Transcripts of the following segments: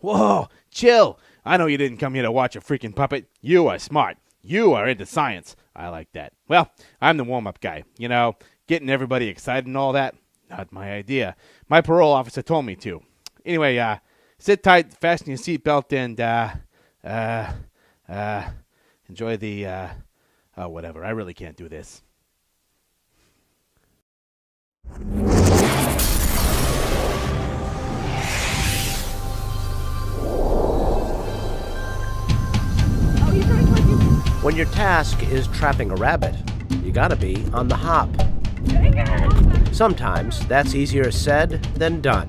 Whoa, chill. I know you didn't come here to watch a freaking puppet. You are smart. You are into science. I like that. Well, I'm the warm-up guy. You know, getting everybody excited and all that, not my idea. My parole officer told me to. Anyway, sit tight, fasten your seatbelt, and, enjoy the, whatever. I really can't do this. When your task is trapping a rabbit, you gotta be on the hop. Sometimes that's easier said than done.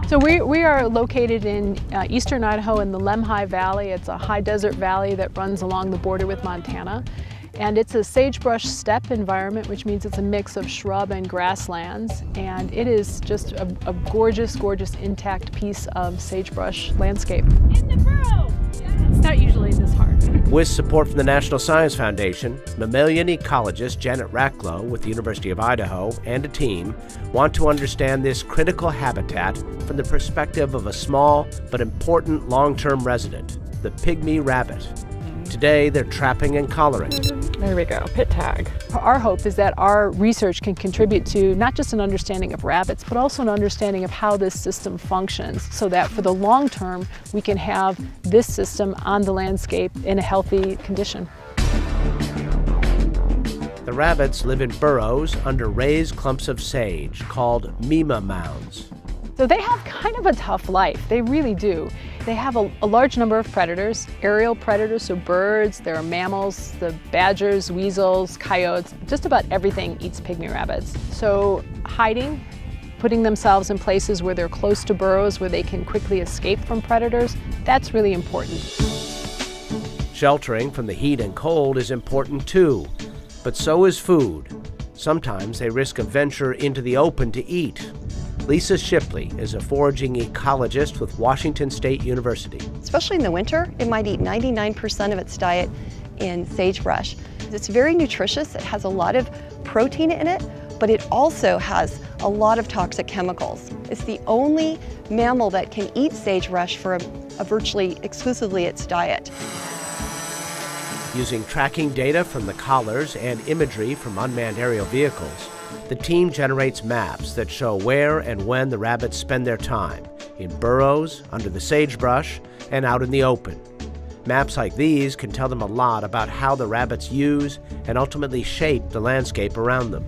So we are located in eastern Idaho in the Lemhi Valley. It's a high desert valley that runs along the border with Montana. And it's a sagebrush steppe environment, which means it's a mix of shrub and grasslands. And it is just a gorgeous, gorgeous intact piece of sagebrush landscape. In the burrow! It's not usually this hard. With support from the National Science Foundation, mammalian ecologist Janet Racklow with the University of Idaho and a team want to understand this critical habitat from the perspective of a small but important long-term resident, the pygmy rabbit. Today, they're trapping and collaring. There we go, pit tag. Our hope is that our research can contribute to not just an understanding of rabbits, but also an understanding of how this system functions, so that for the long term, we can have this system on the landscape in a healthy condition. The rabbits live in burrows under raised clumps of sage called mima mounds. So they have kind of a tough life, they really do. They have a large number of predators, aerial predators, so birds, there are mammals, the badgers, weasels, coyotes, just about everything eats pygmy rabbits. So hiding, putting themselves in places where they're close to burrows, where they can quickly escape from predators, that's really important. Sheltering from the heat and cold is important too, but so is food. Sometimes they risk a venture into the open to eat. Lisa Shipley is a foraging ecologist with Washington State University. Especially in the winter, it might eat 99% of its diet in sagebrush. It's very nutritious, it has a lot of protein in it, but it also has a lot of toxic chemicals. It's the only mammal that can eat sagebrush for a virtually exclusively its diet. Using tracking data from the collars and imagery from unmanned aerial vehicles, the team generates maps that show where and when the rabbits spend their time, in burrows, under the sagebrush, and out in the open. Maps like these can tell them a lot about how the rabbits use and ultimately shape the landscape around them.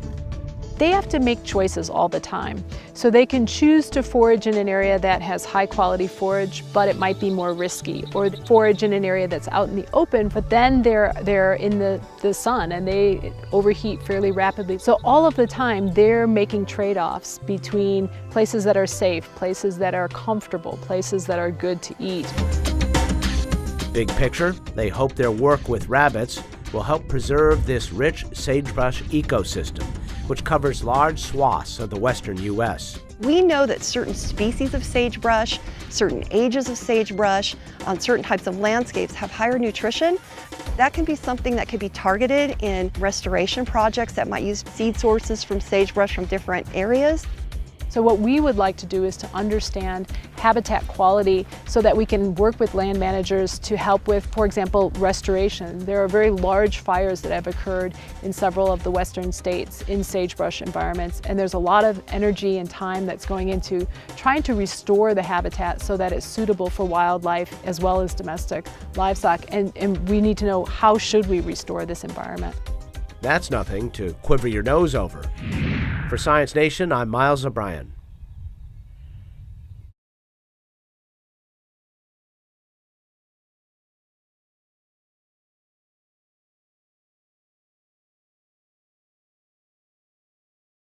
They have to make choices all the time. So they can choose to forage in an area that has high quality forage, but it might be more risky, or forage in an area that's out in the open, but then they're in the sun and they overheat fairly rapidly. So all of the time they're making trade-offs between places that are safe, places that are comfortable, places that are good to eat. Big picture, they hope their work with rabbits will help preserve this rich sagebrush ecosystem, which covers large swaths of the western U.S. We know that certain species of sagebrush, certain ages of sagebrush, on certain types of landscapes have higher nutrition. That can be something that could be targeted in restoration projects that might use seed sources from sagebrush from different areas. So what we would like to do is to understand habitat quality so that we can work with land managers to help with, for example, restoration. There are very large fires that have occurred in several of the western states in sagebrush environments, and there's a lot of energy and time that's going into trying to restore the habitat so that it's suitable for wildlife as well as domestic livestock, and we need to know how should we restore this environment. That's nothing to quiver your nose over. For Science Nation, I'm Miles O'Brien.